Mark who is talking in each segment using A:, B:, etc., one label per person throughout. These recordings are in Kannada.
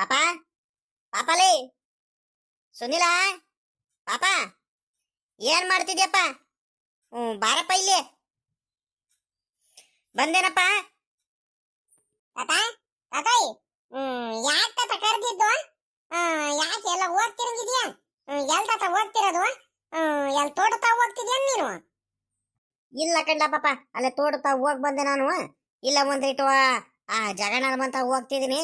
A: ಪಾಪ ಪಾಪಲೇ ಸುನಿಲ ಪಾಪ ಏನ್ ಮಾಡ್ತಿದ್ಯಪ್ಪ? ಬಾರಪ್ಪ ಇಲ್ಲಿ. ಬಂದೇನಪ್ಪ
B: ತಾತ ತಾತಾಯಿ. ಯಾಕೆ ತಾತ ಕರೆದಿದ್ದು? ಯಾಕೆ ಎಲ್ಲ ಹೋಗ್ತಿರಂಗಿದ್ಯಾ? ಎಲ್ ತಾತ ಹೋಗ್ತಿರೋದು? ಎಲ್ ತೋಟತಾ ಹೋಗ್ತಿದ್ಯಾ ನೀನು?
A: ಇಲ್ಲ ಕಂಡ ಪಾಪ, ಅಲ್ಲೇ ತೋಟತಾ ಹೋಗ್ ಬಂದೆ ನಾನು. ಇಲ್ಲ ಒಂದಿಟ್ಟು ಆ ಜಗಣ್ಣನ ಬಂತ ಹೋಗ್ತಿದೀನಿ.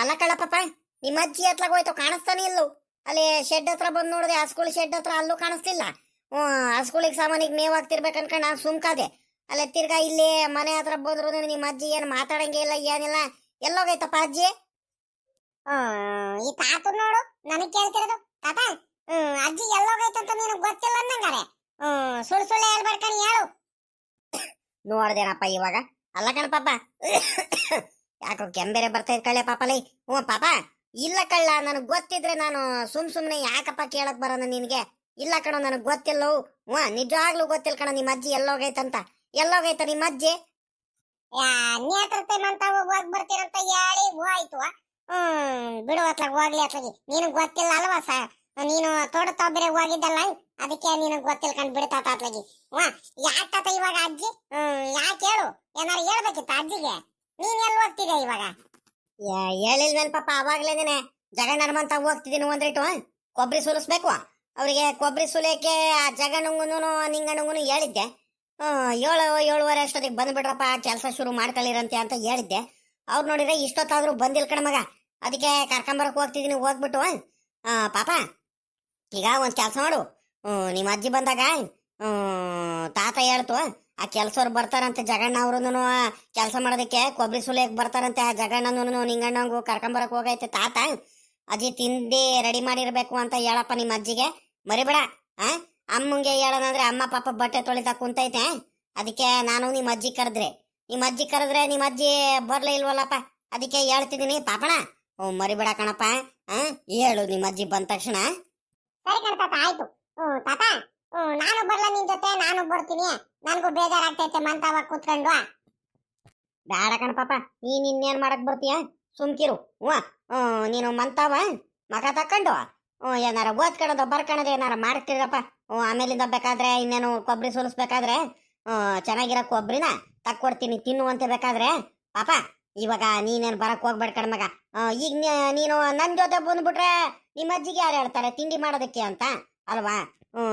A: ಅಲ್ಲ ಕಳ್ಳ ಪಾಪ, ನಿಮ್ಮ ಅಜ್ಜಿ ಎತ್ಲಾಗ ಹೋಯ್ತು, ಕಾಣಿಸ್ತಾನೆ ಇಲ್ಲೂ. ಅಲ್ಲಿ ಶೆಡ್ ಹತ್ರ ಬಂದು ನೋಡಿದೆ, ಹಸ್ಕುಳಿ ಶೆಡ್ ಹತ್ರ, ಅಲ್ಲೂ ಕಾಣಿಸ್ತಿಲ್ಲ. ಹಸ್ಕುಳಿಗೆ ಸಾಮಾನಿಗೆ ಮೇವ್ ಆಗ್ತಿರ್ಬೇಕು ಅನ್ಕೊಂಡು ನಾನು ಸುಮ್ಕಾದೆ. ಅಲ್ಲೇ ತಿರ್ಗಾ ಇಲ್ಲಿ ಮನೆ ಹತ್ರ ಬಂದ್ರು ನಿಮ್ಮ ಅಜ್ಜಿ ಏನು ಮಾತಾಡಂಗೆ ಇಲ್ಲ, ಏನಿಲ್ಲ. ಎಲ್ಲೋಗೈತಪ್ಪ ಅಜ್ಜಿ?
B: ಈ ತಾತ ನೋಡು ನನಗ್ ಕೇಳ್ತಿರೋದು. ತಾತ ಅಜ್ಜಿ ಎಲ್ಲೋಗೈತಂತ ನಿನಗ್ ಗೊತ್ತಿಲ್ಲ ಅನ್ನಂಗಾರೆ. ಸುಳ್ಳು ಸುಳ್ಳು ಹೇಳ್ಬೇಡ್ಕಣಿ, ಹೇಳು.
A: ನೋಡ್ದೇನಪ್ಪ ಇವಾಗ? ಅಲ್ಲ ಕಣ ಪಾಪ, ಯಾಕೋ ಕೆಂಬೇರೆ ಬರ್ತಾ ಇದ್ ಕಳ್ಳೆ ಪಾಪಲೈ. ಪಾಪ ಇಲ್ಲ ಕಳ್ಳ, ನನಗ್ ಗೊತ್ತಿದ್ರೆ ನಾನು ಸುಮ್ನೆ ಯಾಕಪ್ಪ ಕೇಳಕ್ ಬರೋಣ ನಿನ್ಗೆ? ಇಲ್ಲ ಕಣೋ, ನನಗ್ ಗೊತ್ತಿಲ್ಲ. ನಿಜವಾಗ್ಲೂ ಗೊತ್ತಿಲ್ಲ ಕಣ ನಿಮ್ಮ ಅಜ್ಜಿ ಎಲ್ಲೋಗೈತಂತ. ಎಲ್ಲೋಗೈತ ನಿಮ್ಮ ಅಜ್ಜಿ?
B: ನೇತ್ರತೆ ಮಂತ ಹೋಗ್ ಬರ್ತೀರಂತ ಹೇಳಿ ಹೋಯ್ತು. ಬಿಡು ಅತ್ಲಾಗ ಹೋಗ್ಲಿ ಅತ್ಲಾಗಿ. ನಿನಗ್ ಗೊತ್ತಿಲ್ಲ ಅಲ್ವಾ ನೀನು ತೋಟದ ಬೇರೆ ಹೋಗಿದ್ದಲ್ಲ, ಅದಕ್ಕೆ ನಿನಗ್ ಗೊತ್ತಿಲ್ಲ ಕಂಡು ಬಿಡ್ತಾತ ಅತ್ಲಾಗಿ. ಯಾಕೆ ತಾತ ಇವಾಗ ಅಜ್ಜಿ? ಯಾಕೆ ಹೇಳು, ಏನಾರು ಹೇಳ್ಬೇಕಿತ್ತ ಅಜ್ಜಿಗೆ? ನೀನ್ ಎಲ್ಲಿ ಹೋಗ್ತಿದ್ಯಾ ಇವಾಗ?
A: ಹೇಳಿಲ್ವೇನ್ ಪಾಪ, ಅವಾಗ್ಲೇನೆ ಜಗಣ್ಣನ ಮಂತ ಹೋಗ್ತಿದ್ದೀನಿ. ಒಂದ್ರಿಟ್ಟು ಕೊಬ್ಬರಿ ಸುಲಿಸ್ಬೇಕು ಅವ್ರಿಗೆ. ಕೊಬ್ಬರಿ ಸುಲಿಯಕ್ಕೆ ಆ ಜಗಣ್ಣಂಗುನು ನಿಂಗಣ್ಣಂಗುನು ಹೇಳಿದ್ದೆ. 7-7:30 ಅಷ್ಟೊತ್ತಿಗೆ ಬಂದ್ಬಿಡ್ರಪ್ಪ, ಕೆಲಸ ಶುರು ಮಾಡ್ಕೊಳ್ಳಿರಂತೆ ಅಂತ ಹೇಳಿದ್ದೆ. ಅವ್ರು ನೋಡಿದ್ರೆ ಇಷ್ಟೊತ್ತಾದ್ರೂ ಬಂದಿಲ್ಲ ಕಣ ಮಗ. ಅದಕ್ಕೆ ಕರ್ಕೊಂಬರಕ್ ಹೋಗ್ತಿದ್ದೀನಿ. ಹೋಗ್ಬಿಟ್ಟು ಪಾಪ ಈಗ ಒಂದ್ ಕೆಲಸ ಮಾಡು. ನಿಮ್ಮ ಅಜ್ಜಿ ಬಂದಾಗ ತಾತ ಹೇಳ್ತು, ಆ ಕೆಲ್ಸವ್ರು ಬರ್ತಾರಂತೆ ಜಗಣ್ಣ ಅವ್ರು ಕೆಲಸ ಮಾಡೋದಕ್ಕೆ, ಕೊಬ್ಬರಿ ಸುಲಿಯಕ್ ಬರ್ತಾರಂತೆ. ಆ ಜಗಣ್ಣನು ನಿಂಗಣ್ಣಂಗು ಕರ್ಕೊಂಬರಕ್ ಹೋಗೈತೆ ತಾತ. ಅಜ್ಜಿ ತಿಂಡಿ ರೆಡಿ ಮಾಡಿರ್ಬೇಕು ಅಂತ ಹೇಳಪ್ಪ ನಿಮ್ಮ ಅಜ್ಜಿಗೆ, ಮರಿಬೇಡ. ಅಮ್ಮಂಗೆ ಹೇಳೋಣಂದ್ರೆ ಅಮ್ಮ ಪಾಪ ಬಟ್ಟೆ ತೊಳಿತಾ ಕುಂತೈತೆ. ಅದಕ್ಕೆ ನಾನು ನಿಮ್ಮ ಅಜ್ಜಿ ಕರೆದ್ರೆ ನಿಮ್ಮ ಅಜ್ಜಿ ಬರ್ಲೇ ಇಲ್ವಲ್ಲಪ್ಪ, ಅದಕ್ಕೆ ಹೇಳ್ತಿದ್ದೀನಿ ಪಾಪಣ. ಮರಿಬೇಡ ಕಣಪ್ಪ. ಹೇಳು ನಿಮ್ಮ ಅಜ್ಜಿ ಬಂದ ತಕ್ಷಣ.
B: ಸರಿ ಕಣ ತಾತ, ಆಯ್ತು. ತಾತ ನಾನು ಬರ್ಲ ನಿನ್ ಜೊತೆ? ನಾನು ಬರ್ತೀನಿ, ನನ್ಗೂ ಬೇಜಾರಾಗ್ತೈತೆ ಮಂತಾವ ಕೂತ್ಕೊಂಡು.
A: ಬೇಡ ಕಣ ಪಾಪ, ನೀನ್ ಇನ್ನೇನ್ ಮಾಡಕ್ ಬರ್ತೀಯ? ಸುಮ್ಕಿರು. ನೀನು ಮಂತಾವ ಮಗ ತಕೊಂಡು ಏನಾರ ಓದ್ಕೊಳ್ಳೋದು ಬರ್ಕೊಳ್ಳೋದು ಏನಾರ ಮಾಡ್ತಿರಪ್ಪ. ಆಮೇಲಿಂದ ಬೇಕಾದ್ರೆ ಇನ್ನೇನು ಕೊಬ್ಬರಿ ಸುಲಿಸ್ಬೇಕಾದ್ರೆ ಚೆನ್ನಾಗಿರೋ ಕೊಬ್ಬರಿನ ತಕ್ಕೊಡ್ತೀನಿ, ತಿನ್ನುವಂತೆ ಬೇಕಾದ್ರೆ. ಪಾಪ ಇವಾಗ ನೀನೇನು ಬರಕ್ ಹೋಗ್ಬೇಡ ಕಣ ಮಗ. ಈಗ ನೀನು ನನ್ನ ಜೊತೆ ಬಂದ್ಬಿಟ್ರೆ ನಿಮ್ಮ ಅಜ್ಜಿಗೆ ಯಾರು ಹೇಳ್ತಾರೆ ತಿಂಡಿ ಮಾಡೋದಕ್ಕೆ ಅಂತ ಅಲ್ವಾ?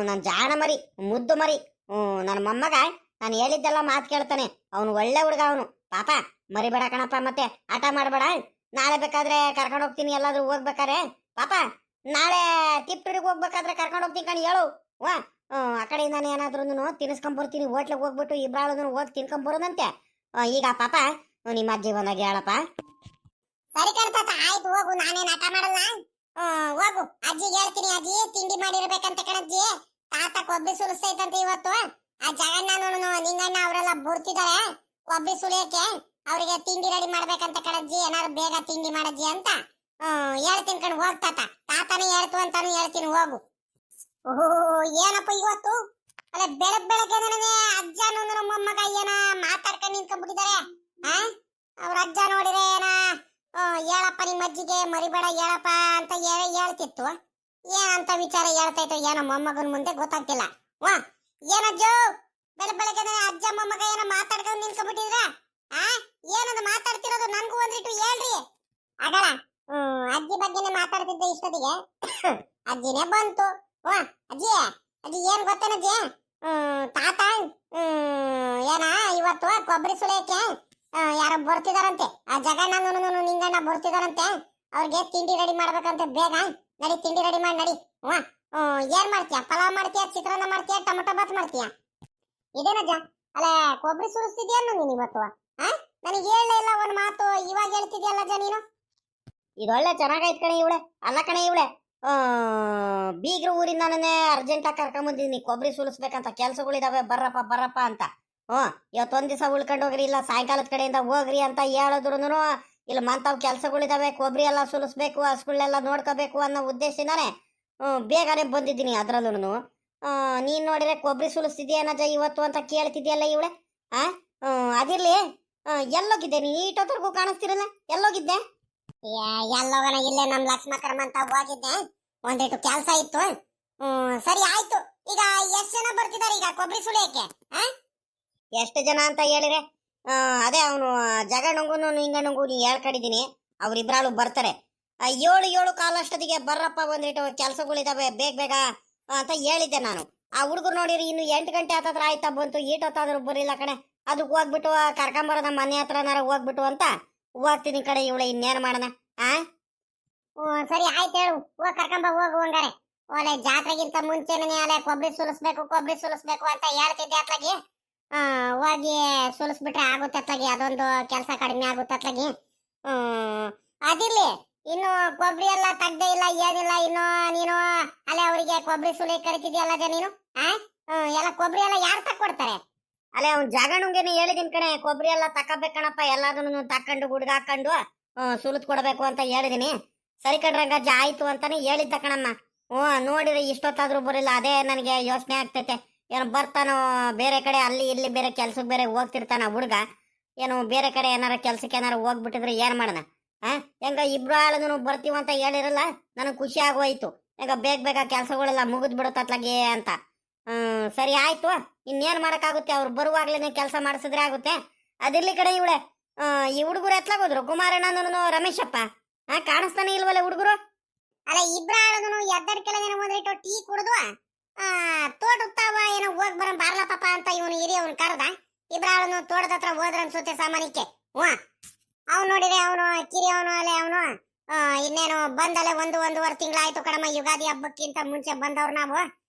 A: ನನ್ನ ಜಾಣ ಮರಿ, ಮುದ್ದು ಮರಿ, ನನ್ನ ಮೊಮ್ಮಗ. ನಾನು ಹೇಳಿದ್ದೆಲ್ಲ ಮಾತು ಕೇಳ್ತಾನೆ. ಅವನು ಒಳ್ಳೆ ಹುಡುಗ ಅವನು. ಪಾಪ ಮರಿಬೇಡ ಕಣಪ್ಪ, ಮತ್ತೆ ಆಟ ಮಾಡಬೇಡ. ನಾಳೆ ಬೇಕಾದ್ರೆ ಕರ್ಕೊಂಡು ಹೋಗ್ತೀನಿ ಎಲ್ಲಾದ್ರೂ ಹೋಗ್ಬೇಕಾರೆ. ಪಾಪ ನಾಳೆ ತಿಪ್ಪೂರಿಗೆ ಹೋಗ್ಬೇಕಾದ್ರೆ ಕರ್ಕೊಂಡು ಹೋಗ್ತೀನಿ ಕಣ್, ಹೇಳು. ಆ ಕಡೆಯಿಂದಾನೆ ಏನಾದ್ರೂ ತಿನ್ಸ್ಕೊಂಬರ್ತೀನಿ. ಹೋಟ್ಲಿಗೆ ಹೋಗ್ಬಿಟ್ಟು ಇಬ್ರಾಳದನ್ನು ಹೋಗಿ ತಿನ್ಕೊಂಬರೋದಂತೆ. ಈಗ ಪಾಪ ನಿಮ್ಮ ಅಜ್ಜಿ ಬಂದಾಗ ಹೇಳಪ್ಪ.
B: ಸರಿ ಕಣ ತಾತ, ಆಯ್ತು ಹೋಗು, ನಾನೇನ್ ಆಟ ಮಾಡಲ್ಲ. ಹೋಗು, ಅಜ್ಜಿಗೆ ಹೇಳ್ತೀನಿ. ಅಜ್ಜಿ ತಿಂಡಿ ಮಾಡಿರ್ಬೇಕಂತ ಕಣಜ್ಜಿ. ತಾತ ಕೊಬ್ಬರಿ ಸುಲಿಸ್ತೈತಂತೆ ಇವತ್ತು. ಆ ಜಗಣ್ಣನು ನಿಂಗಣ್ಣ ಅವರೆಲ್ಲ ಬರ್ತಿದ್ದಾರೆ ಕೊಬ್ಬರಿ ಸುಲಿಯಕ್ಕೆ. ಅವ್ರಿಗೆ ತಿಂಡಿ ರೆಡಿ ಮಾಡ್ಬೇಕಂತ ಕಣಜ್ಜಿ. ಏನಾರು ಬೇಗ ತಿಂಡಿ ಮಾಡಜ್ಜಿ ಅಂತ ಹೇಳ್ತೀನಿ ಕಣ್. ಹೋಗ್ ತಾತ, ತಾತನೇ ಹೇಳ್ತು ಅಂತಾನು ಹೇಳ್ತೀನಿ, ಹೋಗು. ಓಹೋ, ಏನಪ್ಪ ಇವತ್ತು ಅಲ್ಲ ಬೆಳಗ್ಗೆ ಅಜ್ಜ ಮೊಮ್ಮಗ ಏನ ಮಾತಾಡ್ಕೊಂಡು ನಿಂತ್ಕೊಂಡ್ಬಿಟ್ಟಿದ್ದಾರೆ. ಅವ್ರ ಅಜ್ಜ ನೋಡಿದ್ರೆ ಏನ ಹೇಳಪ್ಪ ನಿಮ್ಮ ಅಜ್ಜಿಗೆ ಮರಿಬೇಡ ಹೇಳಪ್ಪ ಅಂತ ಹೇಳ್ತಿತ್ತು. ಏನಂತ ವಿಚಾರ ಹೇಳ್ತೈತೋ ಏನೋ ಮೊಮ್ಮಗನ ಮುಂದೆ ಗೊತ್ತಾಗ್ತಿಲ್ಲ. ಏನಜ್ಜು ಬೆಳಗ್ಗೆ ಅಜ್ಜ ಮೊಮ್ಮಗ ಏನೋ ಮಾತಾಡ್ಕೊಂಡು ನಿಂತ್ಕೊಂಡ್ಬಿಟ್ಟಿದ್ರ? ಏನದು ಮಾತಾಡ್ತಿರೋದು? ನನ್ಗೂ ಒಂದಿಟ್ಟು ಹೇಳ್ರಿ. ಆಗಲ್ಲ, ಅಜ್ಜಿ ಬಗ್ಗೆನೆ ಮಾತಾಡ್ತಿದ್ದೆ ಇಷ್ಟೊತ್ತಿಗೆ. ಅಜ್ಜಿನೇ ಬಂತು. ಅಜ್ಜಿ ಅಜ್ಜಿ ಏನ್ ಗೊತ್ತೇನಜ್ಜಿ? ತಾತ ಏನ ಇವತ್ತು ಕೊಬ್ಬರಿ ಸುಲಿಯಕ್ಕೆ ಯಾರೋ ಬರ್ತಿದಾರಂತೆ. ಆ ಜಗಣ್ಣನು ನಿಂಗಣ್ಣ ಬರ್ತಿದಾರಂತೆ. ಅವ್ರಿಗೆ ತಿಂಡಿ ರೆಡಿ ಮಾಡ್ಬೇಕಂತೆ. ಬೇಗ ನಡಿ, ತಿಂಡಿ ರೆಡಿ ಮಾಡಿ ನಡಿ. ಏನ್ ಮಾಡ್ತೀಯ? ಪಲಾವ್ ಮಾಡ್ತೀಯ, ಚಿತ್ರಾನ್ನ ಮಾಡ್ತೀಯ, ಟೊಮೊಟೊ ಬಾತ್ ಮಾಡ್ತೀಯ? ಇದೇನಜ್ಜ? ಅಲ್ಲ ಕೊಬ್ಬರಿ ಸುಲಿಸ್ತಿದ್ಯಾ ನೀನು ಇವತ್ತು? ನನಗೆ ಹೇಳಲೇ ಇಲ್ಲ ಒಂದ್ ಮಾತು, ಇವಾಗ ಹೇಳ್ತಿದ್ಯಲ್ಲಜ್ಜ ನೀನು?
A: ಇದೊಳ್ಳೆ ಚೆನ್ನಾಗೈತ್ ಕಣೆ ಇವಳೆ. ಅಲ್ಲ ಕಣೆ ಇವಳೆ, ಬೀಗ್ರ ಊರಿಂದ ನಾನೇ ಅರ್ಜೆಂಟಾಗಿ ಕರ್ಕೊಂಬಂದಿದ್ದೀನಿ ಕೊಬ್ಬರಿ ಸುಲಿಸ್ಬೇಕಂತ. ಕೆಲ್ಸಗಳಿದಾವೆ, ಬರ್ರಪ್ಪ ಅಂತ. ಇವತ್ತೊಂದ್ ದಿವಸ ಉಳ್ಕೊಂಡು ಹೋಗ್ರಿ, ಇಲ್ಲ ಸಾಯಂಕಾಲದ ಕಡೆಯಿಂದ ಹೋಗ್ರಿ ಅಂತ ಹೇಳಿದ್ರು. ಇಲ್ಲ ಮಂತಾವ್ ಕೆಲ್ಸಗಳಿದಾವೆ, ಕೊಬ್ಬರಿ ಎಲ್ಲ ಸುಲಿಸ್ಬೇಕು, ಹಸುಗಳೆಲ್ಲ ನೋಡ್ಕೋಬೇಕು ಅನ್ನೋ ಉದ್ದೇಶದಿಂದಾನೆ ಬೇಗನೆ ಬಂದಿದ್ದೀನಿ. ಅದ್ರಲ್ಲೂ ನೀನ್ ನೋಡಿದ್ರೆ ಕೊಬ್ಬರಿ ಸುಲಿಸ್ತಿದ್ಯೇನಜ್ಜ ಇವತ್ತು ಅಂತ ಕೇಳ್ತಿದ್ಯಲ್ಲ ಇವಳೆ. ಅದಿರ್ಲಿ, ಎಲ್ಲೋಗಿದ್ದೆ ನೀನ್? ಈಟೋದ್ರಿಗೂ ಕಾಣಿಸ್ತಿರಲ್ಲ, ಎಲ್ಲೋಗಿದ್ದೆ?
B: ಎಲ್ಲೋಗನ ಇಲ್ಲೇ ನಮ್ ಲಕ್ಷ್ಮಕರಮ್ಮ ಅಂತ ಹೋಗಿದ್ದೆ, ಒಂದಿಟ್ಟು ಕೆಲಸ ಇತ್ತು. ಸರಿ ಆಯ್ತು. ಈಗ ಎಷ್ಟ್ ಜನ ಬರ್ತಿದಾರೆ ಈಗ ಕೊಬ್ಬರಿ ಸುಲಿಯಕ್ಕೆ?
A: ಎಷ್ಟು ಜನ ಅಂತ ಹೇಳಿರೆ? ಅದೇ ಅವನು ಜಗಣ್ಣಂಗುನು ನಿಂಗಣ್ಣಂಗು ನೀ ಹೇಳ್ಕೊಂಡಿದ್ದೀನಿ, ಅವ್ರಿಬ್ರಾಳು ಬರ್ತಾರೆ. 7 ಕಾಲ ಅಷ್ಟೊತ್ತಿಗೆ ಬರ್ರಪ್ಪ, ಒಂದಿಟ್ಟು ಕೆಲಸಗಳಿದಾವೆ ಬೇಗ ಬೇಗ ಅಂತ ಹೇಳಿದ್ದೆ ನಾನು. ಆ ಹುಡುಗರು ನೋಡಿರಿ ಇನ್ನು 8 ಗಂಟೆ ಹತ್ತತ್ರ ಆಯ್ತಾ ಬಂತು, ಈಟೊತ್ತಾದ್ರೂ ಬರಿಲ್ಲ ಕಣೆ. ಅದಕ್ಕೆ ಹೋಗ್ಬಿಟ್ಟು ಕರ್ಕೊಂಬರೋದ ಮನೆ ಹತ್ರನಾರ ಹೋಗ್ಬಿಟ್ಟು ಅಂತ ಹೋಗ್ತೀನಿ ಕಡೆ. ಇವಳೆ ಇನ್ನೇನು ಮಾಡೋಣ?
B: ಸರಿ ಆಯ್ತು, ಹೇಳು. ಹೋಗ್ ಕರ್ಕೊಂಬ, ಹೋಗು ಹಂಗಾರೆ. ಒಳ್ಳೆ ಜಾತ್ರೆಗಿಂತ ಮುಂಚೆನೇ ಅಲ್ಲೇ ಕೊಬ್ಬರಿ ಸುಲಿಸ್ಬೇಕು ಅಂತ ಹೇಳ್ತಿದ್ದೆ ಅತ್ಲಾಗಿ. ಹೋಗಿ ಸುಲಿಸ್ಬಿಟ್ರೆ ಆಗುತ್ತೆ ಅತ್ಲಾಗಿ, ಅದೊಂದು ಕೆಲಸ ಕಡಿಮೆ ಆಗುತ್ತೆ ಅತ್ಲಾಗಿ. ಅದಿರ್ಲಿ, ಇನ್ನು ಕೊಬ್ಬರಿ ಎಲ್ಲ ತೆಗ್ದೇ ಇಲ್ಲ, ಏನಿಲ್ಲ. ಇನ್ನು ನೀನು ಅಲ್ಲೇ ಅವರಿಗೆ ಕೊಬ್ಬರಿ ಸುಲಿ ಕರಿತಿದ್ಯಲ್ಲ ನೀನು. ಎಲ್ಲ ಕೊಬ್ಬರಿ ಎಲ್ಲ ಯಾರು ತಕ್ಕೊಡ್ತಾರೆ?
A: ಅಲ್ಲೇ ಅವ್ನು ಜಗಣ್ಣಂಗೇನೆ ಹೇಳಿದೀನಿ ಕಣೆ, ಕೊಬ್ಬರಿ ಎಲ್ಲ ತಕ್ಕಬೇಕಣಪ್ಪ, ಎಲ್ಲದನ್ನು ತಕೊಂಡು ಗುಡ್ಗ ಹಾಕೊಂಡು ಸುಲಿದ್ ಕೊಡ್ಬೇಕು ಅಂತ ಹೇಳಿದೀನಿ. ಸರಿ ಕಣ್ರಂಗಜ್ಜ ಆಯ್ತು ಅಂತಾನೆ ಹೇಳಿದ್ದ ಕಣಮ್ಮ. ನೋಡಿದ್ರೆ ಇಷ್ಟೊತ್ತಾದ್ರೂ ಬರಿಲ್ಲ, ಅದೇ ನನಗೆ ಯೋಚನೆ ಆಗ್ತೈತೆ. ಏನು ಬರ್ತಾನೋ ಬೇರೆ ಕಡೆ, ಅಲ್ಲಿ ಇಲ್ಲಿ ಬೇರೆ ಕೆಲ್ಸಕ್ಕೆ ಬೇರೆ ಹೋಗ್ತಿರ್ತಾನ ಹುಡುಗ. ಏನು ಬೇರೆ ಕಡೆ ಏನಾರ ಕೆಲ್ಸಕ್ಕೆ ಏನಾರ ಹೋಗ್ಬಿಟ್ಟಿದ್ರೆ ಏನ್ ಮಾಡೋಣ? ಹೆಂಗ ಇಬ್ರು ಆಳನು ಬರ್ತೀವಂತ ಹೇಳಿರಲ್ಲ, ನನಗೆ ಖುಷಿ ಆಗೋಯ್ತು. ಹೆಂಗ ಬೇಗ ಬೇಗ ಕೆಲ್ಸಗಳೆಲ್ಲ ಮುಗಿದ್ ಬಿಡುತ್ತತ್ಲಾಗೆ ಅಂತ. ಸರಿ ಆಯ್ತು, ಇನ್ನೇನ್ ಮಾಡಕ್ಕಾಗುತ್ತೆ? ಅವ್ರು ಬರುವಾಗ್ಲೇನೆ ಕೆಲಸ ಮಾಡಿಸಿದ್ರೆ ಆಗುತ್ತೆ. ಅದಿರ್ಲಿ ಕಡೆ ಇವಳೆ, ಈ ಹುಡುಗರು ಎತ್ಲಾಗೋದ್ರು, ಕುಮಾರಣ್ಣನು ರಮೇಶಪ್ಪ ಕಾಣಿಸ್ತಾನೆ ಇಲ್ವಲ್ಲ ಹುಡುಗರು?
B: ಅಲ್ಲ, ಇಬ್ರಾಳನು ಎದ್ದಡ್ಕೆಳಗೇನೋ ಒಂದಿಟ್ಟು ಟೀ ಕುಡ್ದು ತೋಟಕ್ತಾವ ಏನೋ ಹೋಗ್ ಬರ ಬಾರ್ಲ ಪಾಪ ಅಂತ ಇವನು ಹಿರಿಯವನು ಕರೆದ. ಇಬ್ರಾಳನು ತೋಟದ ಹತ್ರ ಹೋದ್ರ ಅನ್ಸುತ್ತೆ ಸಾಮಾನ್ಯಕ್ಕೆ. ಅವ್ನು ನೋಡಿದ್ರೆ ಅವನು ಕಿರಿಯವನು ಅಲ್ಲೇ ಅವನು ಇನ್ನೇನು ಬಂದಲ್ಲೇ ಒಂದೂವರೆ ತಿಂಗಳಾಯ್ತು ಕಣಮ್ಮ. ಯುಗಾದಿ ಹಬ್ಬಕ್ಕಿಂತ ಮುಂಚೆ ಬಂದವ್ರು ನಾವು.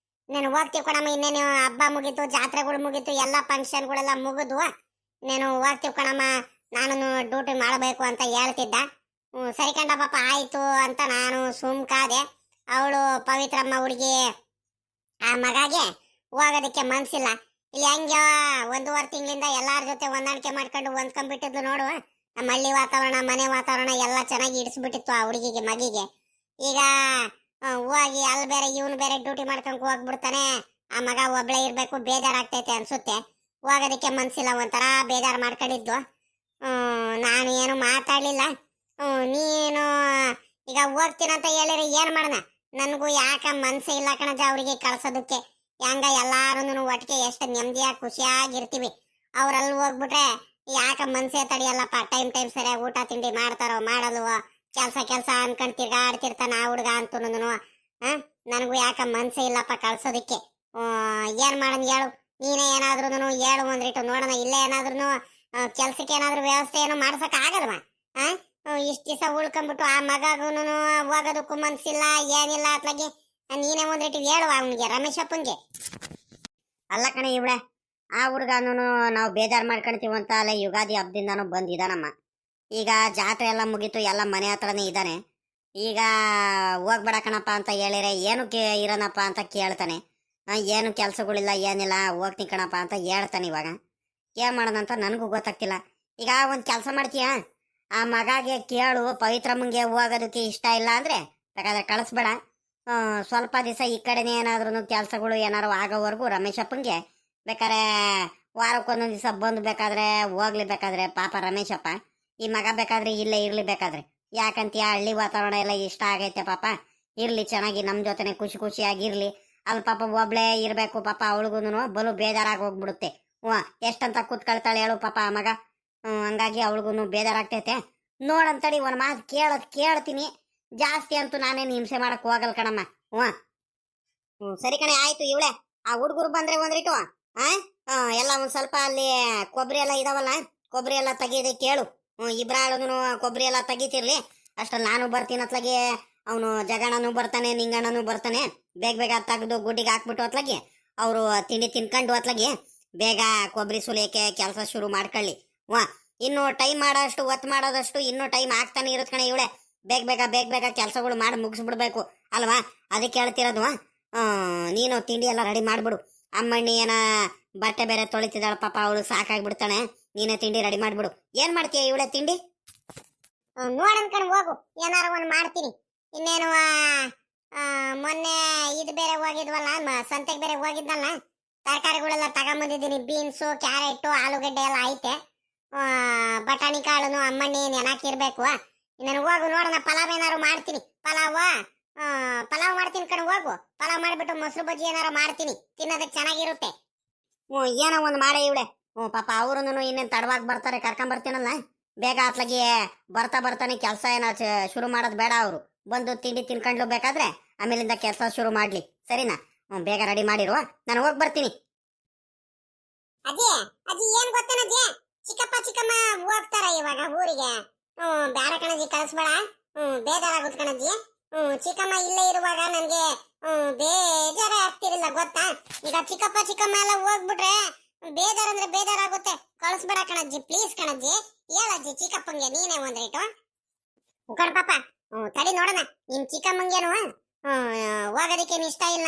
B: ಇನ್ನೇನು ಹೋಗ್ತೀವಿ ಕಣಮ್ಮ, ಇನ್ನೇನು ಹಬ್ಬ ಮುಗೀತು, ಜಾತ್ರೆಗಳು ಮುಗೀತು, ಎಲ್ಲ ಫಂಕ್ಷನ್ಗಳೆಲ್ಲ ಮುಗಿದ್ವು. ಇನ್ನೇನು ಹೋಗ್ತೀವಿ ಕಣಮ್ಮ, ನಾನು ಡ್ಯೂಟಿ ಮಾಡಬೇಕು ಅಂತ ಹೇಳ್ತಿದ್ದ. ಸರಿ ಕಂಡ ಪಾಪ ಆಯ್ತು ಅಂತ ನಾನು ಸುಮ್ಕಾದೆ. ಅವಳು ಪವಿತ್ರಮ್ಮ ಹುಡುಗಿ ಆ ಮಗಾಗೆ ಹೋಗೋದಕ್ಕೆ ಮನ್ಸಿಲ್ಲ. ಇಲ್ಲಿ ಹಂಗ 1.5 ತಿಂಗಳಿಂದ ಎಲ್ಲಾರ ಜೊತೆ ಹೊಂದಾಣಿಕೆ ಮಾಡ್ಕೊಂಡು ಹೊಂದ್ಕೊಂಡ್ಬಿಟ್ಟಿದ್ಲು ನೋಡು. ನಮ್ಮ ಹಳ್ಳಿ ವಾತಾವರಣ, ಮನೆ ವಾತಾವರಣ ಎಲ್ಲ ಚೆನ್ನಾಗಿ ಇಡಿಸ್ಬಿಟ್ಟಿತ್ತು ಆ ಹುಡುಗಿಗೆ, ಮಗಿಗೆ. ಈಗ ಹೋಗಿ ಅಲ್ಲಿ ಬೇರೆ ಇವನು ಬೇರೆ ಡ್ಯೂಟಿ ಮಾಡ್ಕೊಂಡು ಹೋಗ್ಬಿಡ್ತಾನೆ. ಆ ಮಗ ಒಬ್ಳೆ ಇರ್ಬೇಕು, ಬೇಜಾರಾಗ್ತೈತೆ ಅನ್ಸುತ್ತೆ. ಹೋಗೋದಕ್ಕೆ ಮನ್ಸಿಲ್ಲ, ಒಂಥರ ಬೇಜಾರು ಮಾಡ್ಕೊಂಡಿದ್ದು. ನಾನು ಏನು ಮಾತಾಡ್ಲಿಲ್ಲ. ನೀನು ಈಗ ಹೋಗ್ತೀನಂತ ಹೇಳಿರಿ ಏನ್ ಮಾಡೋಣ? ನನ್ಗೂ ಯಾಕ ಮನ್ಸು ಇಲ್ಲ ಕಣಜ ಅವ್ರಿಗೆ ಕಳ್ಸೋದಕ್ಕೆ. ಹೆಂಗ ಎಲ್ಲಾರು ಒಟ್ಟಿಗೆ ಎಷ್ಟು ನೆಮ್ಮದಿಯಾಗಿ ಖುಷಿಯಾಗಿರ್ತೀವಿ. ಅವ್ರಲ್ಲಿ ಹೋಗ್ಬಿಟ್ರೆ ಯಾಕ ಮನ್ಸೇ ತಡಿಯಲ್ಲಪ್ಪ. ಟೈಮ್ ಸರಿಯಾಗಿ ಊಟ ತಿಂಡಿ ಮಾಡ್ತಾರೋ ಮಾಡಲ್ವೋ, ಕೆಲಸ ಅನ್ಕೊಂಡ್ ತಿರ್ಗಾಡ್ತಿರ್ತಾನ ಆ ಹುಡ್ಗ ಅಂತೂ. ನನಗೂ ಯಾಕ ಮನ್ಸೇ ಇಲ್ಲಪ್ಪ ಕಳ್ಸೋದಿಕ್ಕೆ. ಏನ್ ಮಾಡೋಣ ಹೇಳು? ನೀನೇ ಏನಾದ್ರು ಹೇಳು ಒಂದ್ರಿಟ್ಟು ನೋಡೋಣ. ಇಲ್ಲೇ ಏನಾದ್ರು ಕೆಲ್ಸಕ್ಕೆ ಏನಾದ್ರು ವ್ಯವಸ್ಥೆ ಏನೋ ಮಾಡ್ಸಕ್ ಆಗಲ್ವಾ? ಇಷ್ಟ ದಿವಸ ಉಳ್ಕೊಂಡ್ಬಿಟ್ಟು ಆ ಮಗನು ಹೋಗೋದಕ್ಕೂ ಮನ್ಸಿಲ್ಲ, ಏನಿಲ್ಲ ಅತ್ಲಾಗಿ. ನೀನೇ ಒಂದ್ರಿಟ್ಟು ಹೇಳುವ ಅವನಿಗೆ, ರಮೇಶಪ್ಪನ್ಗೆ.
A: ಅಲ್ಲ ಕಣೆ ಇವಳೆ, ಆ ಹುಡುಗನು ನಾವು ಬೇಜಾರು ಮಾಡ್ಕೊಳ್ತೀವಿ ಅಂತ ಅಲ್ಲ ಯುಗಾದಿ ಹಬ್ಬದಿಂದಾನು ಬಂದಿದ್ದಾನಮ್ಮ. ಈಗ ಜಾತ್ರೆ ಎಲ್ಲ ಮುಗೀತು, ಎಲ್ಲ ಮನೆ ಹತ್ರನೇ ಇದ್ದಾನೆ. ಈಗ ಹೋಗ್ಬೇಡ ಕಣಪ್ಪ ಅಂತ ಹೇಳಿರೆ ಏನು ಇರೋಣಪ್ಪ ಅಂತ ಕೇಳ್ತಾನೆ. ಏನು ಕೆಲಸಗಳಿಲ್ಲ ಏನಿಲ್ಲ, ಹೋಗ್ತೀನಿ ಕಣಪ್ಪ ಅಂತ ಹೇಳ್ತಾನೆ. ಇವಾಗ ಏನ್ ಮಾಡೋದಂತ ನನಗೂ ಗೊತ್ತಾಗ್ತಿಲ್ಲ. ಈಗ ಒಂದು ಕೆಲಸ ಮಾಡ್ತೀಯ, ಆ ಮಗಾಗೆ ಕೇಳು, ಪವಿತ್ರಮ್ಮಂಗೆ ಹೋಗೋದಕ್ಕೆ ಇಷ್ಟ ಇಲ್ಲ ಅಂದ್ರೆ ಬೇಕಾದ್ರೆ ಕಳಿಸ್ಬೇಡ. ಸ್ವಲ್ಪ ದಿವಸ ಈ ಕಡೆನೇ ಏನಾದ್ರೂ ಕೆಲಸಗಳು ಏನಾರು ಆಗೋವರೆಗೂ ರಮೇಶಪ್ಪಂಗೆ ಬೇಕಾದ್ರೆ ವಾರಕ್ಕೊಂದೊಂದು ದಿವಸ ಬಂದು ಬೇಕಾದ್ರೆ ಹೋಗ್ಲಿ. ಬೇಕಾದ್ರೆ ಪಾಪ ರಮೇಶಪ್ಪ ಈ ಮಗ ಬೇಕಾದ್ರೆ ಇಲ್ಲೇ ಇರ್ಲಿ. ಬೇಕಾದ್ರೆ ಯಾಕಂತೀಯ, ಹಳ್ಳಿ ವಾತಾವರಣ ಎಲ್ಲ ಇಷ್ಟ ಆಗೈತೆ ಪಾಪ. ಇರ್ಲಿ ಚೆನ್ನಾಗಿ ನಮ್ಮ ಜೊತೆನೆ ಖುಷಿಯಾಗಿರ್ಲಿ. ಅಲ್ಲಿ ಪಾಪ ಒಬ್ಳೆ ಇರ್ಬೇಕು ಪಾಪ. ಅವಳಿಗೂ ಬಲು ಬೇಜಾರಾಗಿ ಹೋಗ್ಬಿಡುತ್ತೆ. ಎಷ್ಟಂತ ಕೂತ್ಕೊಳ್ತಾಳೆ ಹೇಳು ಪಾಪ ಆ ಮಗ. ಹಂಗಾಗಿ ಅವಳಿಗೂ ಬೇಜಾರಾಗ್ತೈತೆ. ನೋಡಂತಡಿ ಒಂದು ಮಾತು ಕೇಳ್ತೀನಿ. ಜಾಸ್ತಿ ಅಂತೂ ನಾನೇನು ಹಿಂಸೆ ಮಾಡಕ್ ಹೋಗಲ್ ಕಣಮ್ಮ. ಸರಿ ಕಣೆ ಆಯ್ತು. ಇವಳೆ ಆ ಹುಡುಗರು ಬಂದ್ರೆ ಒಂದ್ರಿಟ್ಟು ಎಲ್ಲ ಒಂದ್ ಸ್ವಲ್ಪ ಅಲ್ಲಿ ಕೊಬ್ಬರಿ ಎಲ್ಲ ಇದಾವಲ್ಲ, ಕೊಬ್ಬರಿ ಎಲ್ಲ ತೆಗೀದೆ ಕೇಳು. ಇಬ್ರಾಳನು ಕೊಬ್ಬರಿ ಎಲ್ಲ ತೆಗಿತಿರ್ಲಿ. ಅಷ್ಟ್ರಲ್ಲಿ ನಾನು ಬರ್ತೀನಿ ಅತ್ಲಾಗೆ. ಅವನು ಜಗಣ್ಣನು ಬರ್ತಾನೆ, ನಿಂಗಣ್ಣನು ಬರ್ತಾನೆ. ಬೇಗ ತೆಗೆದು ಗುಡ್ಡಿಗೆ ಹಾಕ್ಬಿಟ್ಟು ಅತ್ಲಾಗೆ ಅವರು ತಿಂಡಿ ತಿನ್ಕೊಂಡು ಅತ್ಲಾಗೆ ಬೇಗ ಕೊಬ್ಬರಿ ಸುಲಿಯಕ್ಕೆ ಕೆಲಸ ಶುರು ಮಾಡ್ಕೊಳ್ಳಿ. ಇನ್ನು ಟೈಮ್ ಮಾಡೋಷ್ಟು ಒತ್ತು ಮಾಡೋದಷ್ಟು ಇನ್ನೂ ಟೈಮ್ ಆಗ್ತಾನೆ ಇರುತ್ತೆ ಕಣೆ ಇವಳೆ. ಬೇಗ ಕೆಲಸಗಳು ಮಾಡಿ ಮುಗಿಸ್ಬಿಡ್ಬೇಕು ಅಲ್ವಾ? ಅದಕ್ಕೆ ಹೇಳ್ತಿರೋದು. ನೀನು ತಿಂಡಿ ಎಲ್ಲ ರೆಡಿ ಮಾಡ್ಬಿಡು. ಅಮ್ಮಣ್ಣಿ ಏನ ಬಟ್ಟೆ ಬೇರೆ ತೊಳಿತಿದ್ದಾಳ ಪಾಪ, ಅವಳು ಸಾಕಾಗ್ಬಿಡ್ತಾನೆ. ನೀನೇ ತಿಂಡಿ ರೆಡಿ ಮಾಡ್ಬಿಡು. ಏನ್ ಮಾಡ್ತೀಯ ಇವಳೆ ತಿಂಡಿ?
B: ನೋಡನ್ಕಂಡ್ ಹೋಗು, ಏನಾರ ಒಂದ್ ಮಾಡ್ತೀನಿ. ಇನ್ನೇನು ಮೊನ್ನೆ ಇದು ಬೇರೆ ಹೋಗಿದ್ವಲ್ಲ, ಸಂತೆಗೆ ಬೇರೆ ಹೋಗಿದ್ನಲ್ಲ, ತರಕಾರಿಗಳೆಲ್ಲ ತಗೊಂಬಂದಿದ್ದೀನಿ. ಬೀನ್ಸು, ಕ್ಯಾರೆಟ್, ಆಲೂಗಡ್ಡೆ ಎಲ್ಲ ಐತೆ. ಬಟಾಣಿ ಕಾಳುನು ಅಮ್ಮಣ್ಣಿ ನೆನಾಕಿರ್ಬೇಕು. ಇನ್ನೇನು ಹೋಗು ನೋಡೋಣ ಪಲಾವ್ ಏನಾರು ಮಾಡ್ತೀನಿ ಪಲಾವ್ ಮಾಡ್ತೀನಿ ಕಣ ಹೋಗು ಪಲಾವ್ ಮಾಡ್ಬಿಟ್ಟು ಮೊಸರು ಬಜ್ಜಿ ಏನಾರು ಮಾಡ್ತೀನಿ ತಿನ್ನೋದಕ್ಕೆ ಚೆನ್ನಾಗಿರುತ್ತೆ
A: ಹ್ಞೂ ಏನೋ ಒಂದು ಮಾಡೇ ಇವಳೆ. ಹ್ಞೂ ಪಾಪ ಅವರು ಇನ್ನೇನು ತಡವಾಗಿ ಬರ್ತಾರೆ, ಕರ್ಕೊಂಬರ್ತೀನಲ್ಲ ಬೇಗ ಅತ್ಲಾಗಿ ಬರ್ತಾ ಬರ್ತಾನೆ ಕೆಲಸ ಏನೋ ಶುರು ಮಾಡೋದು ಬೇಡ. ಅವರು ಬಂದು ತಿಂಡಿ ತಿನ್ಕೊಂಡ್ಲು ಬೇಕಾದ್ರೆ ಆಮೇಲಿಂದ ಕೆಲಸ ಶುರು ಮಾಡ್ಲಿ, ಸರಿನಾ? ಹ್ಞೂ ಬೇಗ ರೆಡಿ ಮಾಡಿರುವ, ನಾನು ಹೋಗಿ ಬರ್ತೀನಿ.
B: ಅಜ್ಜಿ ಅಜ್ಜಿ ಏನ್ ಗೊತ್ತೇನಜ್ಜಿ, ಚಿಕ್ಕಪ್ಪ ಚಿಕ್ಕಮ್ಮ ಹೋಗ್ತಾರ ಇವಾಗ ಊರಿಗೆ. ಬೇಡ ಕಣಜ್ಜಿ ಕಳಿಸ್ಬೇಡ, ಬೇಜಾರಾಗುತ್ತೆ ಕಣಜ್ಜಿ. ಚಿಕ್ಕಮ್ಮ ಇಲ್ಲೇ ಇರುವಾಗ ನನ್ಗೆ ಬೇಜಾರೇ ಆಗ್ತಿರ್ಲಿಲ್ಲ ಗೊತ್ತಾ. ಈಗ ಚಿಕ್ಕಪ್ಪ ಚಿಕ್ಕಮ್ಮ ಎಲ್ಲ ಹೋಗ್ಬಿಟ್ರೆ ಬೇಜಾರಂದ್ರೆ ಬೇಜಾರಾಗುತ್ತೆ. ಕಳಿಸ್ಬೇಡ ಕಣಜ್ಜಿ ಪ್ಲೀಸ್ ಕಣಜ್ಜಿ. ಹೇಳಜ್ಜಿ ಚಿಕ್ಕಪ್ಪಂಗೆ ನೀನೇ ಒಂದ್ ರೇಟು ಕಣಪಾಪ. ತಡಿ ನೋಡೋಣ ನಿಮ್ ಚಿಕ್ಕಮ್ಮಂಗೇನು ಹೋಗೋದಕ್ಕೇನು ಇಷ್ಟ ಇಲ್ಲ.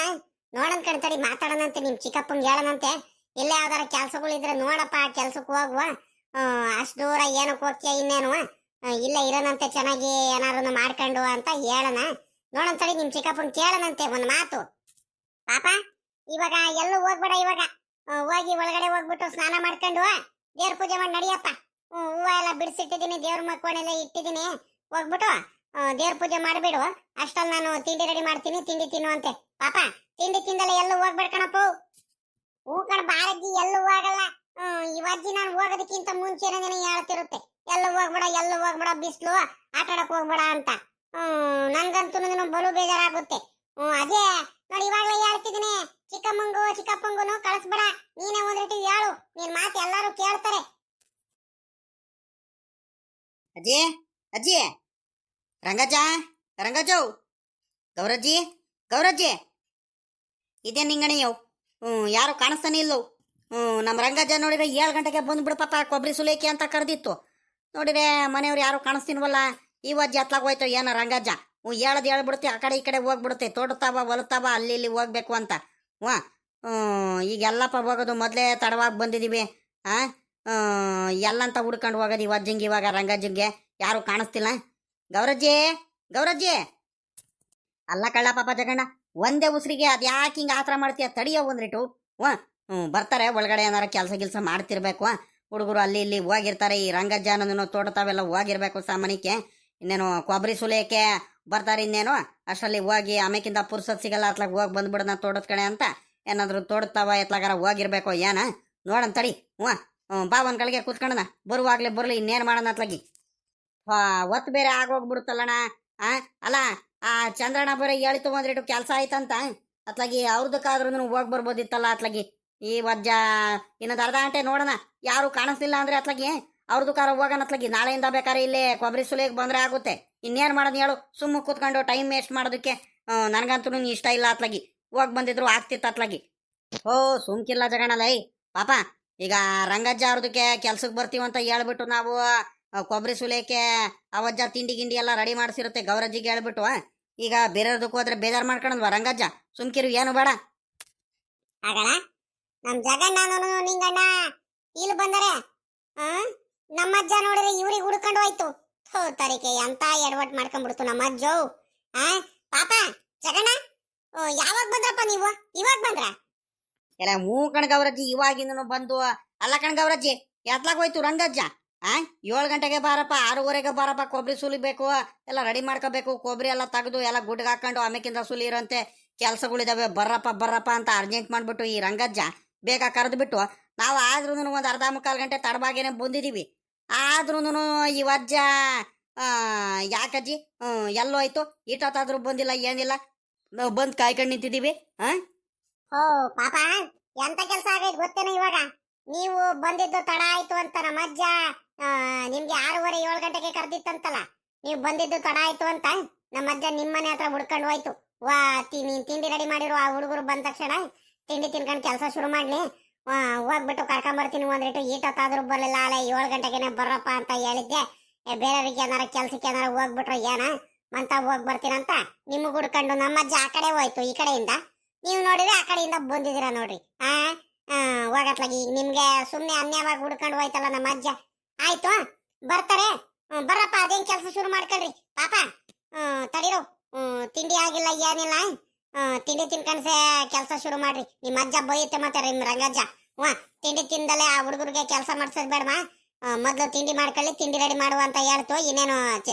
B: ನೋಡೋಣ ಕಣ್ ತಡಿ ಮಾತಾಡೋಣಂತೆ ನಿಮ್ ಚಿಕ್ಕಪ್ಪಂಗೆ ಹೇಳೋಣಂತೆ. ಇಲ್ಲೇ ಯಾವ್ದಾರ ಕೆಲ್ಸಗಳಿದ್ರೆ ನೋಡಪ್ಪ ಕೆಲ್ಸಕ್ಕೆ ಹೋಗುವ, ಅಷ್ಟು ದೂರ ಏನಕ್ಕೆ ಹೋಗ್ತೀಯ ಇನ್ನೇನು, ಇಲ್ಲೇ ಇರೋಣಂತೆ ಚೆನ್ನಾಗಿ ಏನಾರು ಮಾಡ್ಕೊಂಡು ಅಂತ ಹೇಳೋಣ. ನೋಡೋಣ ತಡಿ ನಿಮ್ ಚಿಕ್ಕಪ್ಪನ್ ಕೇಳೋಣಂತೆ ಒಂದ್ ಮಾತು. ಪಾಪ ಇವಾಗ ಎಲ್ಲೂ ಹೋಗ್ಬೇಡ, ಇವಾಗ ಹೋಗಿ ಒಳಗಡೆ ಹೋಗ್ಬಿಟ್ಟು ಸ್ನಾನ ಮಾಡ್ಕೊಂಡು ದೇವ್ರ ಪೂಜೆ ಮಾಡಿ ನಡಿಯಪ್ಪ. ಹೂವ ಎಲ್ಲ ಬಿಡಿಸಿಟ್ಟಿದ್ದೀನಿ, ದೇವ್ರ ಮಕ್ಕೋಣೆಲ್ಲ ಇಟ್ಟಿದ್ದೀನಿ. ಹೋಗ್ಬಿಟ್ಟು ದೇವ್ರ ಪೂಜೆ ಮಾಡ್ಬಿಡು. ಅಷ್ಟಲ್ಲಿ ನಾನು ತಿಂಡಿ ರೆಡಿ ಮಾಡ್ತೀನಿ, ತಿಂಡಿ ತಿನ್ನುವಂತೆ. ಪಾಪ ತಿಂಡಿ ತಿಂದಲ್ಲ ಎಲ್ಲೂ ಹೋಗ್ಬೇಡ ಕಣಪ್ಪ. ಹೂ ಕಣ ಬಾರಜ್ಜಿ ಎಲ್ಲೂ ಹೋಗಲ್ಲ. ಇವಜ್ಜಿ ನಾನು ಹೋಗೋದಕ್ಕಿಂತ ಮುಂಚೆನೇ ನನಗೆ ಹೇಳ್ತಿರುತ್ತೆ ಎಲ್ಲೂ ಹೋಗ್ಬೇಡ ಬಿಸ್ಲು ಆಟಾಡಕ್ ಹೋಗ್ಬೇಡ ಅಂತ. ನನ್ಗಂತೂ ಬಲು ಬೇಜಾರಾಗುತ್ತೆ. ಅದೇ ನೋಡಿ ಇವಾಗ್ಲೇ ಹೇಳ್ತಿದ್ದೀನಿ, ಚಿಕ್ಕಪ್ಪಂಗೂ ಕಳಿಸ್ಬೇಡ, ನೀನೇ ಒಂದ್ ಹೇಳು, ನಿನ್ ಮಾತು ಎಲ್ಲಾರು ಕೇಳ್ತಾರೆ.
A: ಅಜ್ಜಿ ಅಜ್ಜಿ, ರಂಗಜ್ಜು, ಗೌರಜ್ಜಿ ಇದೇ ನಿಂಗಣಿಯವು. ಯಾರು ಕಾಣಿಸ್ತಾನೆ ಇಲ್ಲವು. ನಮ್ಮ ರಂಗಜ್ಜ ನೋಡಿದ್ರೆ 7 ಗಂಟೆಗೆ ಬಂದ್ಬಿಡು ಪಾಪ, ಕೊಬ್ಬರಿ ಸುಲೇಕಿ ಅಂತ ಕರೆದಿತ್ತು. ನೋಡಿದ್ರೆ ಮನೆಯವ್ರು ಯಾರು ಕಾಣಿಸ್ತೀನವಲ್ಲ, ಈ ಅಜ್ಜಿ ಹತ್ಲಾಗ ಹೋಯ್ತು ಏನೋ ರಂಗಜ್ಜ. ಹೇಳ್ಬಿಡುತ್ತೆ, ಆ ಕಡೆ ಈ ಕಡೆ ಹೋಗ್ಬಿಡುತ್ತೆ, ತೋಟತಾವ ಹೊಲತಾವ ಅಲ್ಲಿ ಇಲ್ಲಿ ಹೋಗ್ಬೇಕು ಅಂತ. ಈಗ ಎಲ್ಲಪ್ಪ ಹೋಗೋದು, ಮೊದಲೇ ತಡವಾಗಿ ಬಂದಿದ್ದೀವಿ. ಎಲ್ಲಂತ ಹುಡ್ಕೊಂಡು ಹೋಗೋದು ಈ ಅಜ್ಜಂಗೆ, ಇವಾಗ ರಂಗಜ್ಜಂಗೆ ಯಾರು ಕಾಣಿಸ್ತಿಲ್ಲ. ಗೌರಜ್ಜಿ ಅಲ್ಲ ಕಳ್ಳ ಪಾಪ ಜಗಣ್ಣ, ಒಂದೇ ಉಸಿರಿಗೆ ಅದು ಯಾಕೆ ಹಿಂಗೆ ಆತರ ಮಾಡ್ತೀಯ, ತಡಿಯೋ ಒಂದ್ರಿಟು. ಬರ್ತಾರೆ ಒಳಗಡೆ ಏನಾರ ಕೆಲಸ ಮಾಡ್ತಿರ್ಬೇಕು. ಹುಡುಗರು ಅಲ್ಲಿ ಇಲ್ಲಿ ಹೋಗಿರ್ತಾರೆ, ಈ ರಂಗಜ್ಜ ಅನ್ನೋದನ್ನು ತೋಟತಾವೆಲ್ಲ ಹೋಗಿರ್ಬೇಕು ಸಾಮಾನ್ಯಕ್ಕೆ. ಇನ್ನೇನು ಕೊಬ್ಬರಿ ಸುಲಿಯಕ್ಕೆ ಬರ್ತಾರೆ, ಇನ್ನೇನು ಅಷ್ಟರಲ್ಲಿ ಹೋಗಿ ಆಮೇಕಿಂದ ಪುರ್ಸತ್ ಸಿಗಲ್ಲ, ಅತ್ಲಾಗ ಹೋಗಿ ಬಂದ್ಬಿಡೋಣ ತೋಟದ ಕಡೆ ಅಂತ. ಏನಾದ್ರು ತೋಟತಾವ ಎತ್ಲಾಗಾರ ಹೋಗಿರ್ಬೇಕು ಏನ ನೋಡೋಣ ತಡಿ. ಬಾ ಒಂದ್ ಕಡೆಗೆ ಕೂತ್ಕೊಳ್ಳೋಣ, ಬರುವಾಗ್ಲೇ ಬರ್ಲಿ, ಇನ್ನೇನು ಮಾಡೋಣ ಅತ್ಲಾಗಿ. ಒತ್ತು ಬೇರೆ ಆಗೋಗ್ಬಿಡುತ್ತಲ್ಲಣ್ಣ. ಅಲ್ಲ ಆ ಚಂದ್ರಣ್ಣ ಬೇರೆ ಹೇಳಿತು ಒಂದ್ರಿಟ್ಟು ಕೆಲಸ ಆಯ್ತಂತ, ಅತ್ಲಾಗಿ ಅವ್ರದಕ್ಕಾದ್ರೂ ಹೋಗಿ ಬರ್ಬೋದಿತ್ತಲ್ಲ ಅತ್ಲಾಗಿ. ಈ ವಜ್ಜ ಇನ್ನೊಂದು ಅರ್ಧ ಗಂಟೆ ನೋಡೋಣ, ಯಾರು ಕಾಣಿಸ್ಲಿಲ್ಲ ಅಂದ್ರೆ ಅತ್ಲಾಗಿ ಅವ್ರದ್ದು ಕಾರ ಹೋಗೋಣ ಅತ್ಲಾಗಿ. ನಾಳೆಯಿಂದ ಬೇಕಾದ್ರೆ ಇಲ್ಲೇ ಕೊಬ್ಬರಿ ಸುಲಿಗೆ ಬಂದ್ರೆ ಆಗುತ್ತೆ. ಇನ್ನೇನು ಮಾಡೋದು ಹೇಳು, ಸುಮ್ಮ ಕೂತ್ಕೊಂಡು ಟೈಮ್ ವೇಸ್ಟ್ ಮಾಡೋದಕ್ಕೆ ನನಗಂತೂ ಇಷ್ಟ ಇಲ್ಲ ಅತ್ಲಾಗಿ. ಹೋಗಿ ಬಂದಿದ್ರು ಆಗ್ತಿತ್ತು ಅತ್ಲಾಗಿ. ಸುಮ್ಕಿಲ್ಲ ಜಗಣ್ಣಲೈ ಪಾಪ. ಈಗ ರಂಗಜ್ಜ ಅವ್ರದಕ್ಕೆ ಕೆಲ್ಸಕ್ಕೆ ಬರ್ತೀವಂತ ಹೇಳ್ಬಿಟ್ಟು ನಾವು ಕೊಬ್ಬರಿ ಸುಲಿಯಕ್ಕೆ ಅವಜ್ಜ ತಿಂಡಿ ಗಿಂಡಿ ಎಲ್ಲ ರೆಡಿ ಮಾಡಿಸಿರುತ್ತೆ, ಗೌರಜ್ಜಿಗೆ ಹೇಳ್ಬಿಟ್ಟು. ಈಗ ಬೇರೆಯವ್ರದಕ್ಕೆ ಹೋದ್ರೆ ಬೇಜಾರು ಮಾಡ್ಕೊಂಡ್ವಾ ರಂಗಜ್ಜ, ಸುಮ್ಕಿರು ಏನು ಬೇಡ.
B: ಆಗಣ ನಮ್ ಜಗಣ್ಣ ನಿಂಗಣ್ಣ ಇಲ್ಲಿ ಬಂದರೆ ನಮ್ಮಜ್ಜ ನೋಡಿದ್ರೆ ಇವ್ರಿಗೆ ಹುಡ್ಕೊಂಡು ಹೋಯ್ತು. ತರಿಕೆ ಎಂತ ಎಡವಟ್ ಮಾಡ್ಕೊಂಡ್ಬಿಡ್ತು ನಮ್ಮಜ್ಜು. ಪಾಪ ಜಗಣ್ಣ ಯಾವಾಗ ಬಂದ್ರಪ್ಪ ನೀವು, ಇವಾಗ ಬಂದ್ರ?
A: ಎಲ್ಲ ಕಣ್ ಗೌರಜ್ಜಿ, ಇವಾಗಿಂದನು ಬಂದು. ಅಲ್ಲ ಕಣ್ ಗೌರಜ್ಜಿ, ಎತ್ಲಾಗ ಹೋಯ್ತು ರಂಗಜ್ಜ. 7 ಗಂಟೆಗೆ ಬಾರಪ್ಪ, 6:30ಗೆ ಬಾರಪ್ಪ, ಕೊಬ್ಬರಿ ಸುಲಿಬೇಕು, ಎಲ್ಲ ರೆಡಿ ಮಾಡ್ಕೋಬೇಕು, ಕೊಬ್ಬರಿ ಎಲ್ಲ ತೆಗೆದು ಎಲ್ಲ ಗುಡ್ಗೆ ಹಾಕೊಂಡು ಆಮೇಕಿಂದ ಸುಲಿರಂತೆ ಕೆಲಸಗಳಿದಾವೆ, ಬರ್ರಪ್ಪ ಅಂತ ಅರ್ಜೆಂಟ್ ಮಾಡ್ಬಿಟ್ಟು ಈ ರಂಗಜ್ಜ ಬೇಗ ಕರೆದ್ಬಿಟ್ಟು, ನಾವು ಆದ್ರೂ ಒಂದು ಅರ್ಧ ಮುಕ್ಕಾಲು ಗಂಟೆ ತಡವಾಗೇನೆ ಬಂದಿದ್ದೀವಿ. ಆದ್ರೂ ಈ ವಜ್ಜ ಯಾಕಜ್ಜಿ ಎಲ್ಲೋ ಆಯ್ತು, ಇಟ್ಟೊತ್ತಾದ್ರೂ ಬಂದಿಲ್ಲ, ಏನಿಲ್ಲ, ನಾವು ಬಂದು ಕಾಯ್ಕೊಂಡು ನಿಂತಿದ್ದೀವಿ.
B: ಪಾಪ ಎಂತ ಕೆಲಸ ಆಗೈತೆ ಗೊತ್ತೇನ, ಇವಾಗ ನೀವು ಬಂದಿದ್ದು ತಡ ಆಯ್ತು ಅಂತ ನಮ್ಮಜ್ಜ ನಿಮ್ಗೆ 6:30 7 ಗಂಟೆಗೆ ಕರೆದಿತ್ತಂತಲ್ಲ, ನೀವು ಬಂದಿದ್ದು ತಡ ಆಯ್ತು ಅಂತ ನಮ್ಮಜ್ಜ ನಿಮ್ಮನೆ ಹತ್ರ ಹುಡ್ಕೊಂಡು ಹೋಯ್ತು. ನೀನ್ ತಿಂಡಿ ರೆಡಿ ಮಾಡಿರೋ, ಆ ಹುಡುಗರು ಬಂದ ತಕ್ಷಣ ತಿಂಡಿ ತಿನ್ಕೊಂಡು ಕೆಲಸ ಶುರು ಮಾಡ್ಲಿ, ಹೋಗ್ಬಿಟ್ಟು ಕರ್ಕೊಂಬರ್ತೀನಿ ಒಂದ್ರಿಟ್ಟು. ಈಟೊತ್ತಾದ್ರೂ ಬರ್ಲಿಲ್ಲ, ಅಲ್ಲ 7 ಗಂಟೆಗೆನೆ ಬರ್ರಪ್ಪ ಅಂತ ಹೇಳಿದ್ದೆ. ಬೇರೆಯವ್ರಿಗೆ ಏನಾರ ಕೆಲ್ಸಕ್ಕೆ ಏನಾರ ಹೋಗ್ಬಿಟ್ರು ಏನ ಮಂತ ಹೋಗ್ ಬರ್ತೀರಂತ ನಿಮಗ್ ಹುಡ್ಕೊಂಡು ನಮ್ಮಜ್ಜ ಆ ಕಡೆ ಹೋಯ್ತು, ಈ ಕಡೆಯಿಂದ ನೀವು ನೋಡಿದ್ರೆ ಆ ಕಡೆಯಿಂದ ಬಂದಿದ್ದೀರಾ ನೋಡ್ರಿ. ಹೋಗತ್ಲಾಗಿ ಈಗ ನಿಮ್ಗೆ ಸುಮ್ನೆ ಅನ್ಯವಾಗಿ ಹುಡ್ಕೊಂಡು ಹೋಯ್ತಲ್ಲ ನಮ್ಮ ಅಜ್ಜ. ಆಯ್ತು ಬರ್ತಾರೆ, ಬರ್ರಪ್ಪ, ಅದೇನ್ ಕೆಲಸ ಶುರು ಮಾಡ್ಕೊಳ್ರಿ. ಪಾಪ ತಡಿರೋ, ತಿಂಡಿ ಆಗಿಲ್ಲ ಏನಿಲ್ಲ, ತಿಂಡಿ ತಿನ್ಕಣ್ಸೆ ಕೆಲಸ ಶುರು ಮಾಡ್ರಿ. ನಿಮ್ಮ ಅಜ್ಜ ಬೈಯುತ್ತೆ ಮತ್ತೆ ನಿಮ್ ರಂಗಜ್ಜ. ತಿಂಡಿ ತಿಂದಲೇ ಆ ಹುಡುಗರಿಗೆ ಕೆಲಸ ಮಾಡ್ಸೋದ್ ಬೇಡವಾ, ಮೊದ್ಲು ತಿಂಡಿ ಮಾಡ್ಕೊಳ್ಳಿ, ತಿಂಡಿ ರೆಡಿ ಮಾಡುವ ಅಂತ ಹೇಳ್ತು. ಇನ್ನೇನು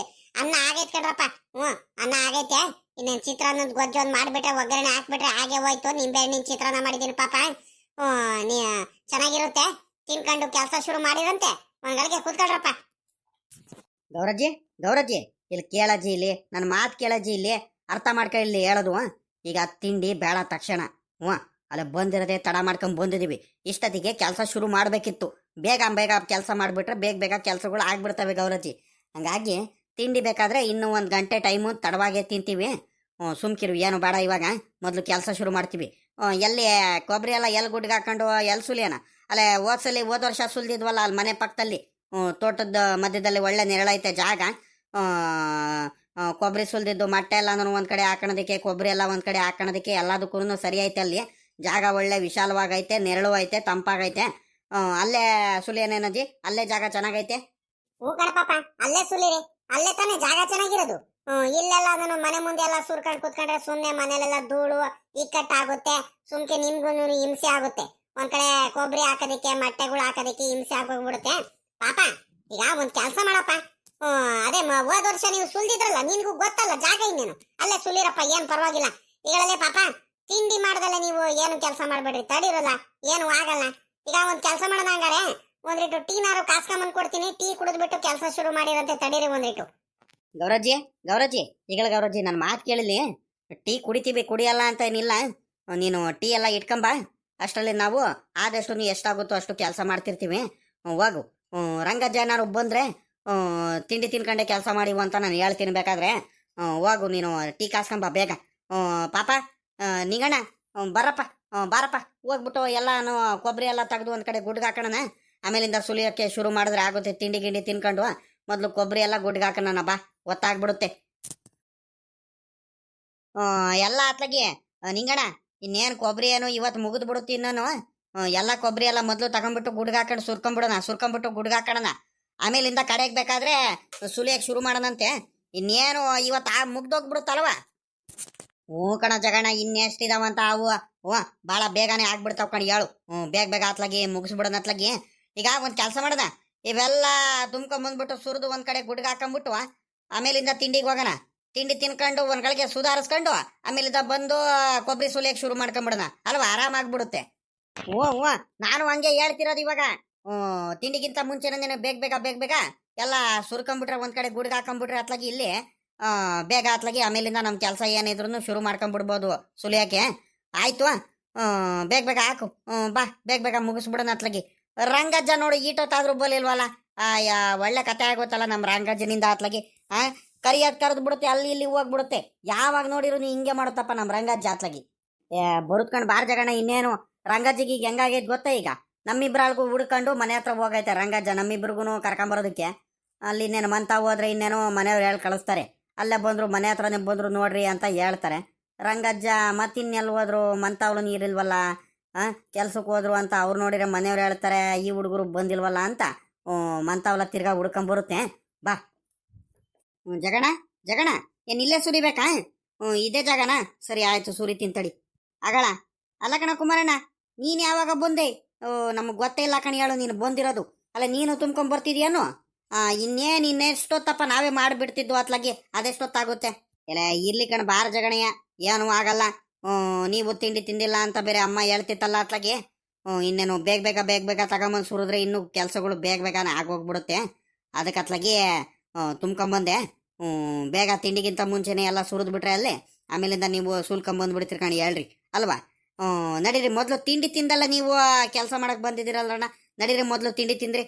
B: ಅನ್ನ ಆಗೈತ್ ಕಣ್ರಪ್ಪ. ಅನ್ನ ಆಗೈತೆ. ಇನ್ನೇನ್ ಚಿತ್ರಾನ್ನದ ಗೊಜ್ಜು ಒಂದ್ ಮಾಡ್ಬಿಟ್ರೆ ಒಗ್ಗರಣೆ ಹಾಕ್ಬಿಟ್ರೆ ಹಾಗೆ ಹೋಯ್ತು. ನಿಂಬೆ ಹಣ್ಣಿನ ಚಿತ್ರಾನ್ನ ಮಾಡಿದೀನಿ ಪಾಪ. ನೀ ಚೆನ್ನಾಗಿರುತ್ತೆ. ತಿನ್ಕೊಂಡು ಕೆಲಸ ಶುರು ಮಾಡಿರಂತೆ. ಒಂಗಳಿಗೆ ಕೂತ್ಕೊಳ್ರಪ್ಪ.
A: ಗೌರಜ್ಜಿ ಗೌರಜ್ಜಿ ಇಲ್ಲಿ ಕೇಳಜ್ಜಿ, ಇಲ್ಲಿ ನನ್ನ ಮಾತು ಕೇಳಜ್ಜಿ, ಇಲ್ಲಿ ಅರ್ಥ ಮಾಡ್ಕೊ. ಇಲ್ಲಿ ಹೇಳೋದು ಈಗ ತಿಂಡಿ ಬೇಡ ತಕ್ಷಣ. ಅಲ್ಲ ಬಂದಿರದೆ ತಡ ಮಾಡ್ಕೊಂಡ್ ಬಂದಿದೀವಿ. ಇಷ್ಟೊತ್ತಿಗೆ ಕೆಲಸ ಶುರು ಮಾಡಬೇಕಿತ್ತು. ಬೇಗ ಬೇಗ ಕೆಲಸ ಮಾಡಿಬಿಟ್ರೆ ಬೇಗ ಬೇಗ ಕೆಲಸಗಳು ಆಗ್ಬಿಡ್ತವೆ ಗೌರಜ್ಜಿ. ಹಂಗಾಗಿ ತಿಂಡಿ ಬೇಕಾದ್ರೆ ಇನ್ನೂ 1 ಗಂಟೆ ಟೈಮು ತಡವಾಗೇ ತಿಂತೀವಿ. ಸುಮ್ಕಿರು, ಏನು ಬೇಡ ಇವಾಗ. ಮೊದಲು ಕೆಲಸ ಶುರು ಮಾಡ್ತೀವಿ. ಎಲ್ಲಿ ಕೊಬ್ಬರಿ ಎಲ್ಲ ಎಲ್ಲಿ ಗುಡ್ಗೆ ಹಾಕೊಂಡು ಎಲ್ಲಿ ಸುಲಿಯೋಣ? ಅಲ್ಲೇ ಹೋದ ವರ್ಷ ಸುಲಿದಿದ್ವಲ್ಲ ಅಲ್ಲಿ ಮನೆ ಪಕ್ಕದಲ್ಲಿ, ತೋಟದ ಮಧ್ಯದಲ್ಲಿ ಒಳ್ಳೆ ನೆರಳೈತೆ ಜಾಗ. ಕೊಬ್ಬರಿ ಸುಲಿದಿದ್ದು ಮಟ್ಟೆ ಎಲ್ಲಾನು ಒಂದ್ ಕಡೆ ಹಾಕೋಣದಕ್ಕೆ, ಕೊಬ್ಬರಿ ಎಲ್ಲ ಒಂದ್ ಕಡೆ ಹಾಕೋಣದಕ್ಕೆ ಎಲ್ಲದಕ್ಕೂ ಸರಿ ಐತೆ. ಅಲ್ಲಿ ಜಾಗ ಒಳ್ಳೆ ವಿಶಾಲವಾಗೈತೆ, ನೆರಳು ಐತೆ, ತಂಪಾಗೈತೆ. ಅಲ್ಲೇ ಸುಲಿಯನೇನಜ್ಜಿ? ಅಲ್ಲೇ ಜಾಗ ಚೆನ್ನಾಗೈತೆ.
B: ಹೂ ಕಣಪಾಪ, ಅಲ್ಲೇ ಸುಲಿರಿ. ಅಲ್ಲೇ ತಾನೇ ಜಾಗ ಚೆನ್ನಾಗಿರೋದು. ಇಲ್ಲೆಲ್ಲ ನಾನು ಮನೆ ಮುಂದೆ ಎಲ್ಲ ಸುರ್ಕೊಂಡು ಕುತ್ಕೊಂಡ್ರೆ ಸುಮ್ನೆ ಮನೇಲೆಲ್ಲ ಧೂಳು ಇಕ್ಕಟ್ಟಾಗುತ್ತೆ. ಸುಮ್ಕೆ ನಿಮ್ಗೂ ಹಿಂಸೆ ಆಗುತ್ತೆ. ಒಂದ್ ಕಡೆ ಕೊಬ್ಬರಿ ಹಾಕೋದಕ್ಕೆ, ಮೊಟ್ಟೆಗಳು ಹಾಕೋದಕ್ಕೆ ಹಿಂಸೆ ಆಗೋಗ್ಬಿಡುತ್ತೆ ಪಾಪ. ಈಗ ಒಂದ್ ಕೆಲಸ ಮಾಡಪ್ಪ. ಅದೇ ಹೋದ ವರ್ಷ ನೀವು ಸುಲ್ದಿದ್ರಲ್ಲ, ನಿನ್ಗೂ ಗೊತ್ತಲ್ಲ ಜಾಗ. ಇನ್ನೇನು ಅಲ್ಲೇ ಸುಲಿರಪ್ಪ, ಏನ್ ಪರವಾಗಿಲ್ಲ. ಈಗಳಲ್ಲೇ ಪಾಪ ತಿಂಡಿ ಮಾಡ್ದಲ್ಲ ನೀವು ಏನು ಕೆಲಸ ಮಾಡ್ಬೇಡ್ರಿ, ತಡಿರಲ್ಲ, ಏನು ಆಗಲ್ಲ. ಈಗ ಒಂದ್ ಕೆಲಸ ಮಾಡೋಣ ಹಂಗಾರೆ. ಒಂದಿಟ್ಟು ಟೀನಾರು ಕಾಸ್ಕೊಂಬಂದ್ ಕೊಡ್ತೀನಿ. ಟೀ ಕುಡಿದ್ಬಿಟ್ಟು ಕೆಲಸ ಶುರು ಮಾಡಿರಂತೆ. ತಡೀರಿ ಒಂದಿಟ್ಟು.
A: ಗೌರಜ್ಜಿ ಗೌರಜ್ಜಿ ಈಗಳ ಗೌರಜ್ಜಿ, ನನ್ನ ಮಾತು ಕೇಳಿಲಿ. ಟೀ ಕುಡಿತೀವಿ, ಕುಡಿಯಲ್ಲ ಅಂತ ಏನಿಲ್ಲ. ನೀನು ಟೀ ಎಲ್ಲ ಇಟ್ಕೊಂಬ. ಅಷ್ಟರಲ್ಲಿ ನಾವು ಆದಷ್ಟು ನೀ ಎಷ್ಟಾಗುತ್ತೋ ಅಷ್ಟು ಕೆಲಸ ಮಾಡ್ತಿರ್ತೀವಿ. ಹೋಗು. ರಂಗಜ್ಜ ಏನಾರು ಬಂದ್ರೆ ತಿಂಡಿ ತಿನ್ಕೊಂಡೆ ಕೆಲಸ ಮಾಡಿವು ಅಂತ ನಾನು ಹೇಳ್ತೀನಿ ಬೇಕಾದ್ರೆ. ಹೋಗು ನೀನು, ಟೀ ಕಾಸ್ಕೊಂಬ ಬೇಗ. ಪಾಪ ನಿಂಗಣ್ಣ ಬರಪ್ಪ, ಬಾರಪ್ಪ. ಹೋಗ್ಬಿಟ್ಟು ಎಲ್ಲಾನು ಕೊಬ್ಬರಿ ಎಲ್ಲ ತೆಗೆದು ಒಂದ್ ಕಡೆ ಗುಡ್ಗೆ ಹಾಕೋಣ. ಆಮೇಲಿಂದ ಸುಲಿಯೋಕ್ಕೆ ಶುರು ಮಾಡಿದ್ರೆ ಆಗುತ್ತೆ. ತಿಂಡಿ ಗಿಂಡಿ ತಿನ್ಕೊಂಡು ಮೊದಲು ಕೊಬ್ಬರಿ ಎಲ್ಲ ಗುಡ್ಗೆ ಹಾಕೋಣ ಬಾ, ಗೊತ್ತಾಗ್ಬಿಡುತ್ತೆ ಎಲ್ಲ ಅತ್ಲಾಗಿ. ನಿಂಗಣ್ಣ ಇನ್ನೇನು ಕೊಬ್ಬರಿ ಏನು ಇವತ್ತು ಮುಗಿದು ಬಿಡುತ್ತಿ. ನಾನು ಎಲ್ಲ ಕೊಬ್ಬರಿ ಎಲ್ಲ ಮೊದಲು ತಗೊಂಡ್ಬಿಟ್ಟು ಗುಡ್ಗೆ ಹಾಕೊಂಡು ಸುರ್ಕೊಂಡ್ಬಿಟ್ಟು ಗುಡ್ಗೆ ಹಾಕೋಣ. ಆಮೇಲಿಂದ ಕಡೆಗೆ ಬೇಕಾದ್ರೆ ಸುಲಿಯಕ್ಕೆ ಶುರು ಮಾಡೋಣಂತೆ. ಇನ್ನೇನು ಇವತ್ತು ಮುಗ್ದೋಗ್ಬಿಡುತ್ತಲ್ವ? ಕಣ ಜಗಣ, ಇನ್ನೆಷ್ಟಿದಾವಂತ ಅವು? ಭಾಳ ಬೇಗನೆ ಆಗ್ಬಿಡ್ತಾವ ಕಣ. ಹೇಳು. ಬೇಗ ಬೇಗ ಅತ್ಲಾಗಿ ಮುಗಿಸ್ಬಿಡೋಣ ಅತ್ಲಾಗಿ. ಈಗ ಒಂದು ಕೆಲಸ ಮಾಡೋಣ, ಇವೆಲ್ಲ ತುಂಬ್ಕೊಂಬಂದ್ಬಿಟ್ಟು ಸುರಿದು ಒಂದ್ ಕಡೆ ಗುಡ್ಗೆ ಹಾಕೊಂಡ್ಬಿಟ್ಟು ಆಮೇಲಿಂದ ತಿಂಡಿಗೆ ಹೋಗೋಣ. ತಿಂಡಿ ತಿನ್ಕೊಂಡು ಒಂದ್ಗಳಿಗೆ ಸುಧಾರಿಸ್ಕೊಂಡು ಆಮೇಲಿಂದ ಬಂದು ಕೊಬ್ಬರಿ ಸುಲಿಯಕ್ಕೆ ಶುರು ಮಾಡ್ಕೊಂಡ್ಬಿಡೋಣ ಅಲ್ವಾ? ಆರಾಮಾಗ್ಬಿಡುತ್ತೆ. ನಾನು ಹಂಗೆ ಹೇಳ್ತಿರೋದು ಇವಾಗ. ತಿಂಡಿಗಿಂತ ಮುಂಚೆನೇ ಬೇಗ ಬೇಗ ಎಲ್ಲ ಸುರ್ಕೊಂಡ್ಬಿಟ್ರೆ ಒಂದ್ ಕಡೆ ಗುಡ್ಗೆ ಹಾಕೊಂಡ್ಬಿಟ್ರೆ ಅತ್ಲಾಗಿ ಇಲ್ಲಿ ಬೇಗ ಅತ್ಲಾಗಿ ಆಮೇಲಿಂದ ನಮ್ಮ ಕೆಲಸ ಏನಿದ್ರು ಶುರು ಮಾಡ್ಕೊಂಡ್ಬಿಡ್ಬೋದು ಸುಲಿಯಕ್ಕೆ. ಆಯ್ತು. ಬೇಗ ಹಾಕು. ಬಾ ಬೇಗ ಮುಗಿಸ್ಬಿಡೋಣ ಅತ್ಲಾಗಿ. ರಂಗಜ್ಜ ನೋಡಿ ಈಟೊತ್ತಾದ್ರೂ ಬೋಲಿಲ್ವಲ್ಲ. ಒಳ್ಳೆ ಕತೆ ಆಗೋತ್ತಲ್ಲ ನಮ್ಮ ರಂಗಜ್ಜನಿಂದ ಅತ್ಲಾಗಿ. ಕರಿಯೋದ್ ಕರೆದು ಬಿಡುತ್ತೆ, ಅಲ್ಲಿ ಇಲ್ಲಿ ಹೋಗ್ಬಿಡುತ್ತೆ. ಯಾವಾಗ ನೋಡಿರು ನೀ ಹಿಂಗೆ ಮಾಡುತ್ತಪ್ಪ ನಮ್ಮ ರಂಗಜ್ಜ ಅತ್ಲಾಗಿ. ಬರುತ್ಕೊಂಡು ಬಾರ್ ಜಗಣ. ಇನ್ನೇನು ರಂಗಜ್ಜಿಗೆ ಈಗ ಹೆಂಗಾಗೈತೆ ಗೊತ್ತಾ? ಈಗ ನಮ್ಮಿಬ್ರಾಳ್ಗೂ ಹುಡ್ಕೊಂಡು ಮನೆ ಹತ್ರ ಹೋಗೈತೆ ರಂಗಜ್ಜ. ನಮ್ಮಿಬ್ರಿಗೂ ಕರ್ಕೊಂಬರೋದಕ್ಕೆ ಅಲ್ಲಿ ಇನ್ನೇನು ಮಂತ ಹೋದ್ರೆ ಇನ್ನೇನು ಮನೆಯವ್ರು ಹೇಳಿ ಕಳಿಸ್ತಾರೆ. ಅಲ್ಲೇ ಬಂದ್ರು, ಮನೆ ಹತ್ರನೇ ಬಂದ್ರು ನೋಡ್ರಿ ಅಂತ ಹೇಳ್ತಾರೆ. ರಂಗಜ್ಜ ಮತ್ತಿನ್ನೆಲ್ಲಿ ಹೋದ್ರು, ಮಂತಾವ್ಳು ನೀರಿಲ್ವಲ್ಲ, ಕೆಲ್ಸಕ್ಕೆ ಹೋದ್ರು ಅಂತ ಅವ್ರು ನೋಡಿದ್ರೆ ಮನೆಯವ್ರು ಹೇಳ್ತಾರೆ ಈ ಹುಡುಗರು ಬಂದಿಲ್ವಲ್ಲ ಅಂತ. ಮಂತಾವ್ಲ ತಿರ್ಗಾ ಹುಡ್ಕೊಂಬರುತ್ತೆ. ಬಾ ಜಗಣ ಏನ್ ಇಲ್ಲೇ ಸುರಿಬೇಕಾ? ಇದೇ ಜಾಗನಾ? ಸರಿ ಆಯ್ತು, ಸುರಿ ತಿಂತಡಿ. ಅಗಳ ಅಲ್ಲ ಕಣ ಕುಮಾರಣ್ಣ, ನೀನ್ ಯಾವಾಗ ಬಂದೆ? ನಮಗ್ ಗೊತ್ತೇ ಇಲ್ಲ ಕಣಿ. ಹೇಳು, ನೀನು ಬಂದಿರೋದು ಅಲ್ಲ, ನೀನು ತುಂಬ್ಕೊಂಡ್ ಬರ್ತಿದ್ಯಾನು? ಇನ್ನೆಷ್ಟೊತ್ತಪ್ಪ ನಾವೇ ಮಾಡಿಬಿಡ್ತಿದ್ವು ಅತ್ಲಾಗಿ. ಅದೆಷ್ಟೊತ್ತಾಗುತ್ತೆ? ಎಲ್ಲ ಇರ್ಲಿ ಕಣ, ಬಾರ ಜಗಣಯ್ಯ, ಏನು ಆಗಲ್ಲ. ನೀವು ತಿಂಡಿ ತಿಂದಿಲ್ಲ ಅಂತ ಬೇರೆ ಅಮ್ಮ ಹೇಳ್ತಿತ್ತಲ್ಲ ಅತ್ಲಾಗಿ. ಇನ್ನೇನು ಬೇಗ ತಗೊಂಬಂದು ಸುರಿದ್ರೆ ಇನ್ನೂ ಕೆಲಸಗಳು ಬೇಗನೆ ಆಗೋಗ್ಬಿಡುತ್ತೆ. ಅದಕ್ಕೆ ಅತ್ಲಾಗಿ ತುಂಬ್ಕೊಂಬಂದೆ. ಬೇಗ ತಿಂಡಿಗಿಂತ ಮುಂಚೆನೆ ಎಲ್ಲ ಸುರಿದು ಬಿಟ್ರೆ ಅಲ್ಲೇ ಆಮೇಲಿಂದ ನೀವು ಸುಲ್ಕೊಂಬಂದ್ಬಿಡ್ತೀರಿ ಕಣಿ. ಹೇಳ್ರಿ ಅಲ್ವಾ? ನಡೀರಿ, ಮೊದಲು ತಿಂಡಿ ತಿಂದಲ್ಲ ನೀವು ಕೆಲಸ ಮಾಡಕ್ ಬಂದಿದ್ದೀರಲ್ಲಣ್ಣ. ನಡೀರಿ, ಮೊದಲು ತಿಂಡಿ ತಿಂದ್ರಿ.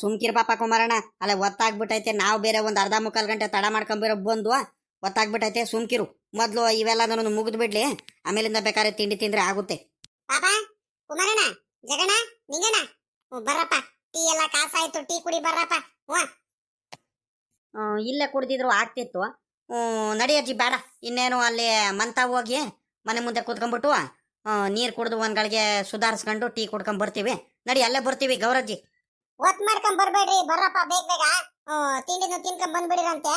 A: ಸುಮ್ಕಿರ್ ಪಾಪ ಕುಮಾರಣ್ಣ. ಅಲ್ಲ ಒತ್ತಾಗ್ಬಿಟ್ಟೈತೆ. ನಾವು ಬೇರೆ ಒಂದು ಅರ್ಧ ಮುಕ್ಕಾಲು ಗಂಟೆ ತಡ ಮಾಡ್ಕೊಂಬಿರೋ ಬಂದು ಒತ್ತಾಗ್ಬಿಟ್ಟೈತೆ. ಸುಮ್ಕಿರು, ಮೊದಲು ಇವೆಲ್ಲ ನಾನು ಮುಗಿದು ಬಿಡ್ಲಿ, ಆಮೇಲಿಂದ ಬೇಕಾದ್ರೆ ತಿಂಡಿ ತಿಂದ್ರೆ ಆಗುತ್ತೆ.
B: ಪಾಪ ಕುಮಾರಣ್ಣ, ಜಗಣ, ನಿಂಗಣ್ಣ, ಬರ್ರಪ್ಪ. ಟೀ ಎಲ್ಲ ಕಾಸಾಯ್ತು, ಟೀ ಕುಡಿ ಬರ್ರಪ್ಪ.
A: ಇಲ್ಲೇ ಕುಡ್ದಿದ್ರು ಆಗ್ತಿತ್ತು. ನಡಿಯಜ್ಜಿ ಬೇಡ. ಇನ್ನೇನು ಅಲ್ಲಿ ಮಂತ ಹೋಗಿ ಮನೆ ಮುಂದೆ ಕೂತ್ಕೊಂಡ್ಬಿಟ್ಟು ನೀರು ಕುಡ್ದು ಒಂದ್ಗಳಿಗೆ ಸುಧಾರಿಸ್ಕೊಂಡು ಟೀ ಕುಡ್ಕೊಂಡ್ ಬರ್ತೀವಿ. ನಡಿ, ಅಲ್ಲೇ ಬರ್ತೀವಿ ಗೌರಜ್ಜಿ.
B: ಒತ್ ಮಾಡ್ಕೊಂಡ್ ಬರ್ಬೇಡ್ರಿ, ಬರ್ರಪ್ಪ ಬೇಗ. ತಿಂಡಿನ ತಿನ್ಕೊಂಡ್ ಬಂದ್ಬಿಡಿರಂತೆ.